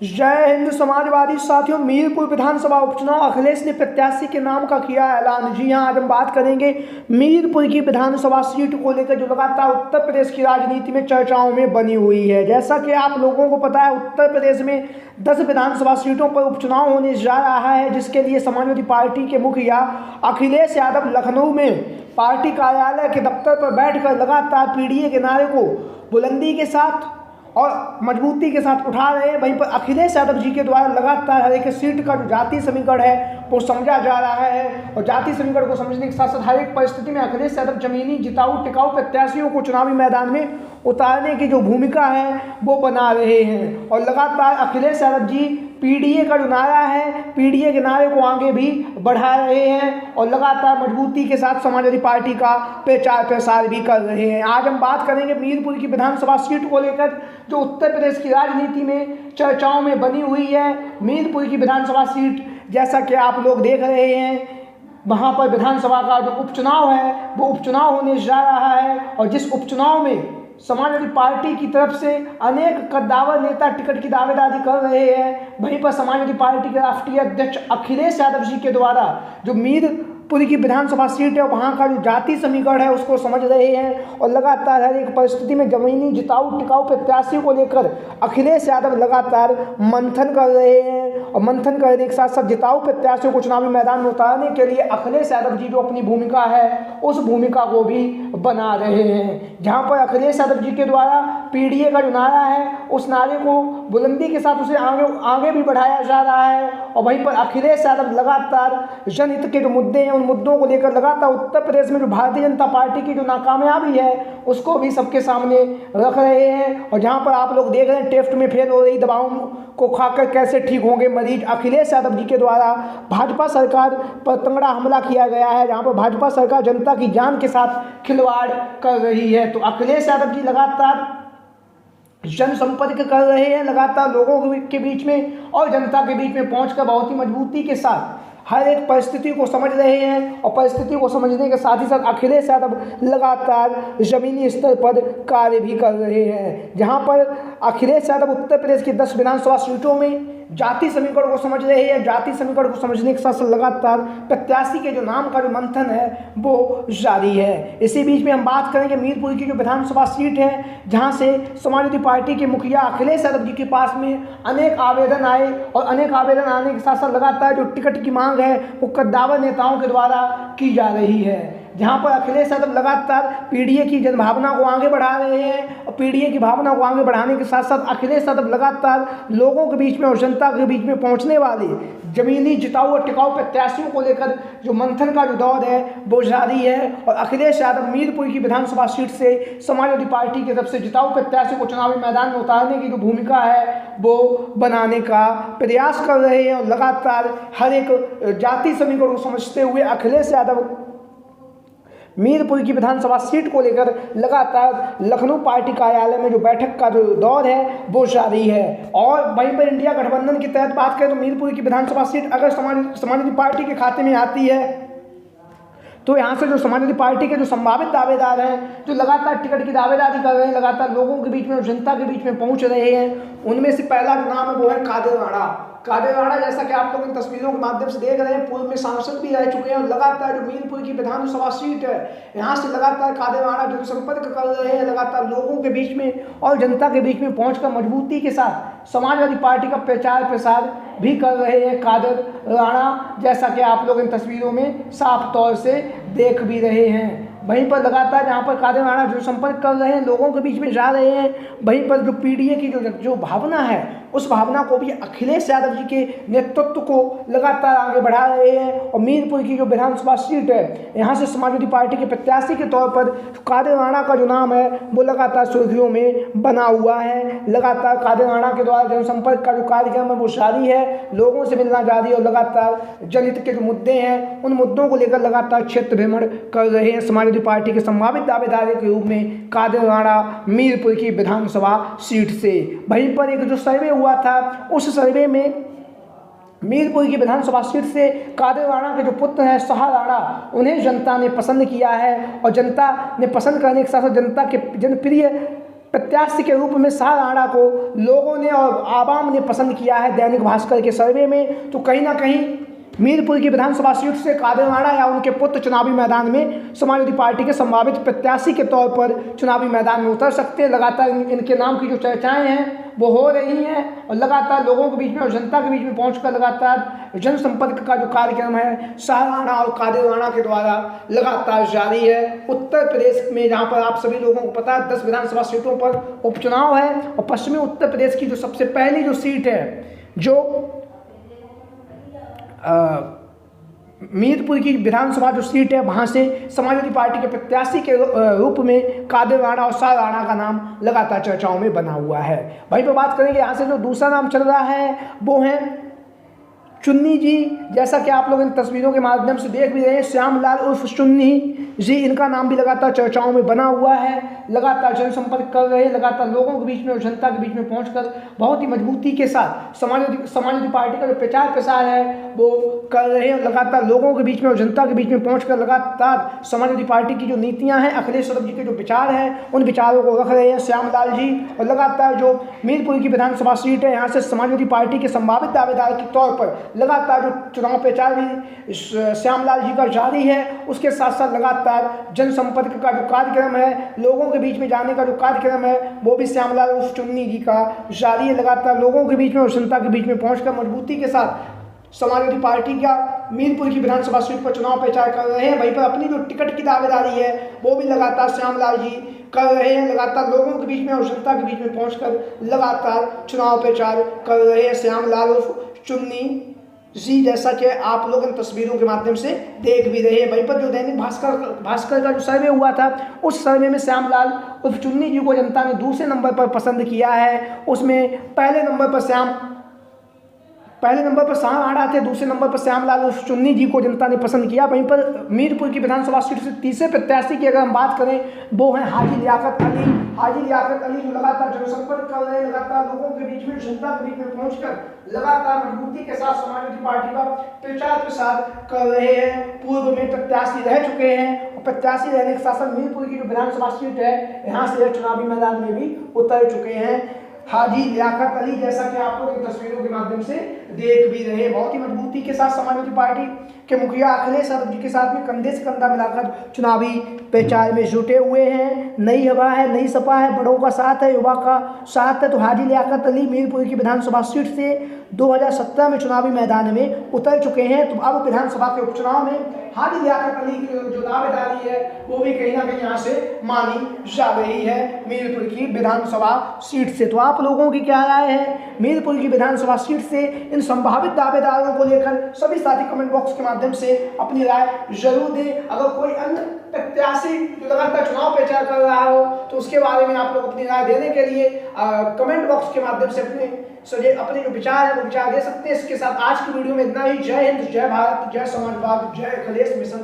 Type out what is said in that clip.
जय हिंद समाजवादी साथियों। मीरपुर विधानसभा उपचुनाव अखिलेश ने प्रत्याशी के नाम का किया ऐलान। जी हां, आज हम बात करेंगे मीरपुर की विधानसभा सीट को लेकर जो लगातार उत्तर प्रदेश की राजनीति में चर्चाओं में बनी हुई है। जैसा कि आप लोगों को पता है, उत्तर प्रदेश में 10 विधानसभा सीटों पर उपचुनाव होने जा रहा है, जिसके लिए समाजवादी पार्टी के मुखिया अखिलेश यादव लखनऊ में पार्टी कार्यालय के दफ्तर पर बैठकर लगातार पीडीए के नारे को बुलंदी के साथ और मजबूती के साथ उठा रहे हैं। वहीं पर अखिलेश यादव जी के द्वारा लगातार हर एक सीट का जो जाति समीकरण है वो समझा जा रहा है, और जाति समीकरण को समझने के साथ साथ हर एक परिस्थिति में अखिलेश यादव जमीनी जिताऊ टिकाऊ प्रत्याशियों को चुनावी मैदान में उतारने की जो भूमिका है वो बना रहे हैं। और लगातार अखिलेश यादव जी पीडीए का जो नारा है, पीडीए के नारे को आगे भी बढ़ा रहे हैं और लगातार मजबूती के साथ समाजवादी पार्टी का प्रचार प्रसार भी कर रहे हैं। आज हम बात करेंगे मीरपुर की विधानसभा सीट को लेकर जो उत्तर प्रदेश की राजनीति में चर्चाओं में बनी हुई है। मीरपुर की विधानसभा सीट, जैसा कि आप लोग देख रहे हैं, वहाँ पर विधानसभा का जो उपचुनाव है वो उपचुनाव होने जा रहा है, और जिस उपचुनाव में समाजवादी पार्टी की तरफ से अनेक कद्दावर नेता टिकट की दावेदारी कर रहे हैं, वहीं पर समाजवादी पार्टी के राष्ट्रीय अध्यक्ष अखिलेश यादव जी के द्वारा जो मीरपुर की विधानसभा सीट है वहाँ का जो जाति समीकरण है उसको समझ रहे हैं, और लगातार हर एक परिस्थिति में जमीनी जिताऊ टिकाऊ प्रत्याशी को लेकर अखिलेश यादव लगातार मंथन कर रहे हैं। और मंथन करने के साथ साथ जिताऊ प्रत्याशियों को चुनावी मैदान में उतारने के लिए अखिलेश यादव जी जो अपनी भूमिका है उस भूमिका को भी बना रहे हैं। जहाँ पर अखिलेश यादव जी के द्वारा पीडीए का जो नारा है उस नारे को बुलंदी के साथ उसे आगे भी बढ़ाया जा रहा है, और वहीं पर अखिलेश यादव लगातार जनहित के जो मुद्दे हैं उन मुद्दों को लेकर लगातार उत्तर प्रदेश में जो भारतीय जनता पार्टी की जो नाकामयाबी है उसको भी सबके सामने रख रहे हैं। और जहाँ पर आप लोग देख रहे हैं टेस्ट में फेल हो रही दवाओं को खाकर कैसे ठीक होंगे मरीज, अखिलेश यादव जी के द्वारा भाजपा सरकार पर तंगड़ा हमला किया गया है, जहाँ पर भाजपा सरकार जनता की जान के साथ खिलवाड़ कर रही है। तो अखिलेश यादव जी लगातार जनसंपर्क कर रहे हैं, लगातार लोगों के बीच में और जनता के बीच में पहुंचकर बहुत ही मजबूती के साथ हर एक परिस्थिति को समझ रहे हैं, और परिस्थिति को समझने के साथ ही साथ अखिलेश यादव लगातार जमीनी स्तर पर कार्य भी कर रहे हैं। जहां पर अखिलेश यादव उत्तर प्रदेश की 10 विधानसभा सीटों में जाति समीकरण को समझ रहे हैं। जाति समीकरण को समझने के साथ साथ लगातार प्रत्याशी के जो नाम का जो मंथन है वो जारी है। इसी बीच में हम बात करेंगे मीरपुर की जो विधानसभा सीट है, जहां से समाजवादी पार्टी के मुखिया अखिलेश यादव जी के पास में अनेक आवेदन आए, और अनेक आवेदन आने के साथ साथ लगातार जो टिकट की मांग है वो कद्दावर नेताओं के द्वारा की जा रही है। जहाँ पर अखिलेश यादव लगातार पीडीए की जनभावना को आगे बढ़ा रहे हैं, और पीडीए की भावना को आगे बढ़ाने के साथ साथ अखिलेश यादव लगातार लोगों के बीच में और जनता के बीच में पहुँचने वाले जमीनी जिताऊ और टिकाऊ प्रत्याशियों को लेकर जो मंथन का जो दौर है वो जारी है। और अखिलेश यादव मीरपुर की विधानसभा सीट से समाजवादी पार्टी की तरफ से जिताऊ प्रत्याशी को चुनावी मैदान में उतारने की जो भूमिका है वो बनाने का प्रयास कर रहे हैं, और लगातार हर एक जाति समीकरण को समझते हुए अखिलेश यादव मीरपुर की विधानसभा सीट को लेकर लगातार लखनऊ पार्टी कार्यालय में जो बैठक का जो दौर है वो जारी है। और वहीं पर इंडिया गठबंधन के तहत बात करें तो मीरपुर की विधानसभा सीट अगर समाजवादी पार्टी के खाते में आती है तो यहाँ से जो समाजवादी पार्टी के जो संभावित दावेदार हैं, जो लगातार टिकट की दावेदारी कर रहे हैं, लगातार लोगों के बीच में और जनता के बीच में पहुँच रहे हैं, उनमें से पहला जो नाम है वो है कादिर राणा। जैसा कि आप लोग इन तस्वीरों के माध्यम से देख रहे हैं, पूर्व में सांसद भी रह चुके हैं, और लगातार जो मीरपुर की विधानसभा सीट है यहाँ से लगातार कादिर राणा जनसंपर्क कर रहे हैं, लगातार लोगों के बीच में और जनता के बीच में पहुंचकर मजबूती के साथ समाजवादी पार्टी का प्रचार प्रसार भी कर रहे हैं कादिर राणा, जैसा कि आप लोग इन तस्वीरों में साफ तौर से देख भी रहे हैं। वहीं पर लगातार जहाँ पर कादिर राणा जो संपर्क कर रहे हैं, लोगों के बीच में जा रहे हैं, वहीं पर जो पीडीए की जो भावना है उस भावना को भी अखिलेश यादव जी के नेतृत्व को लगातार आगे बढ़ा रहे हैं। और मीरपुर की जो विधानसभा सीट है यहाँ से समाजवादी पार्टी के प्रत्याशी के तौर पर कादिर राणा का जो नाम है वो लगातार सुर्खियों में बना हुआ है। लगातार कादिर राणा के द्वारा जनसंपर्क का जो कार्यक्रम है वो जारी है, लोगों से मिलना जारी है, और लगातार जनहित के जो मुद्दे हैं उन मुद्दों को लेकर लगातार क्षेत्र भ्रमण कर रहे हैं समाजवादी पार्टी के संभावित दावेदार के रूप में कादिर राणा मीरपुर की विधानसभा सीट से। वहीं पर एक जो सर्वे हुआ था उस सर्वे में मीरपुर की विधानसभा सीट से कादिर राणा के जो पुत्र हैं शाह राणा, उन्हें जनता ने पसंद किया है, और जनता ने पसंद करने के साथ साथ जनता के जनप्रिय प्रत्याशी के रूप में शाह राणा को लोगों ने और आवाम ने पसंद किया है दैनिक भास्कर के सर्वे में। तो कहीं ना कहीं मीरपुर की विधानसभा सीट से कादिर राणा या उनके पुत्र चुनावी मैदान में समाजवादी पार्टी के संभावित प्रत्याशी के तौर पर चुनावी मैदान में उतर सकते हैं। लगातार इनके नाम की जो चर्चाएं हैं वो हो रही हैं और लगातार लोगों के बीच में और जनता के बीच में पहुंचकर लगातार जनसंपर्क का जो कार्यक्रम है शाह राणा और कादिर राणा के द्वारा लगातार जारी है। उत्तर प्रदेश में जहां पर आप सभी लोगों को पता है 10 विधानसभा सीटों पर उपचुनाव है और पश्चिमी उत्तर प्रदेश की जो सबसे पहली जो सीट है जो मीरपुर की विधानसभा जो सीट है वहाँ से समाजवादी पार्टी के प्रत्याशी के रूप में कादिर राणा और शाह राणा का नाम लगातार चर्चाओं में बना हुआ है। वहीं पर बात करेंगे यहाँ से जो दूसरा नाम चल रहा है वो है चुन्नी जी। जैसा कि आप लोग इन तस्वीरों के माध्यम से देख भी रहे हैं, श्यामलाल उर्फ चुन्नी जी, इनका नाम भी लगातार चर्चाओं में बना हुआ है। लगातार जनसंपर्क कर रहे हैं, लगातार लोगों के बीच में और जनता के बीच में पहुंचकर बहुत ही मजबूती के साथ समाजवादी पार्टी का जो प्रचार प्रसार है वो कर रहे हैं। लगातार लोगों के बीच में और जनता के बीच में पहुंचकर लगातार समाजवादी पार्टी की जो नीतियां हैं, अखिलेश यादव जी के जो विचार हैं उन विचारों को रख रहे हैं श्यामलाल जी। और लगातार जो मीरपुर की विधानसभा सीट है यहाँ से समाजवादी पार्टी के संभावित दावेदार के तौर पर लगातार जो चुनाव प्रचार भी श्यामलाल जी का जारी है, उसके साथ साथ लगातार जनसंपर्क का जो कार्यक्रम है, लोगों के बीच में जाने का जो कार्यक्रम है वो भी श्यामलाल उर्फ चुन्नी जी का जारी है। लगातार लोगों के बीच में और जनता के बीच में पहुंचकर मजबूती के साथ समाजवादी पार्टी का मीरपुर की विधानसभा सीट पर चुनाव प्रचार कर रहे हैं। वहीं पर अपनी जो टिकट की दावेदारी है वो भी लगातार श्यामलाल जी कर रहे हैं। लगातार लोगों के बीच में और जनता के बीच में पहुंचकर लगातार चुनाव प्रचार कर रहे हैं श्यामलाल उर्फ चुन्नी जी, जैसा कि आप लोग इन तस्वीरों के माध्यम से देख भी रहे हैं। वहीं पर जो दैनिक भास्कर का जो सर्वे हुआ था उस सर्वे में श्यामलाल उर्फ चुन्नी जी को जनता ने दूसरे नंबर पर पसंद किया है। उसमें पहले नंबर पर शाह राणा थे, दूसरे नंबर पर श्यामलाल उर्फ चुन्नी जी को जनता ने पसंद किया। वहीं पर मीरपुर की विधानसभा सीट से तीसरे प्रत्याशी की अगर हम बात करें वो हैं हाजी लियाकत अली। हाजी लियाकत अली जो लगातार जनसंपर्क कर रहे हैं, लगातार लोगों के बीच में जनता के बीच में पहुंचकर लगातार मजबूती के साथ समाजवादी पार्टी का प्रचार प्रसार कर रहे हैं। पूर्व में प्रत्याशी रह चुके हैं और प्रत्याशी रहने के साथ साथ मीरपुर की जो विधानसभा सीट है यहाँ से चुनावी मैदान में भी उतर चुके हैं हाजी लियाकत अली, जैसा कि आप लोग इन तस्वीरों के माध्यम से देख भी रहे हैं। बहुत ही मजबूती के साथ समाजवादी पार्टी के मुखिया अखिलेश यादव जी के साथ में कंधे से कंधा मिलाकर चुनावी प्रचार में जुटे हुए हैं। नई हवा है, नई सपा है, बड़ों का साथ है, युवा का साथ है। तो हाजी लियाकत अली मीरपुर की विधानसभा सीट से 2017 में चुनावी मैदान में उतर चुके हैं। तो अब विधानसभा के उपचुनाव में हाजी लियाकत अली की जो दावेदारी है वो भी कहीं ना कहीं यहाँ से मानी जा रही है मीरपुर की विधानसभा सीट से। तो आप लोगों की क्या राय है मीरपुर की विधानसभा सीट से इन संभावित दावेदारों को लेकर? सभी साथी कमेंट बॉक्स के माध्यम से अपनी राय जरूर दें। अगर कोई अन्य प्रत्याशी जो लगातार चुनाव प्रचार कर रहा हो तो उसके बारे में आप लोग अपनी राय देने के लिए कमेंट बॉक्स के माध्यम से अपने जो विचार है वो विचार दे सकते हैं। इसके साथ आज की वीडियो में इतना ही। जय हिंद, जय भारत, जय समाजवाद, जय अखिलेश मिशन।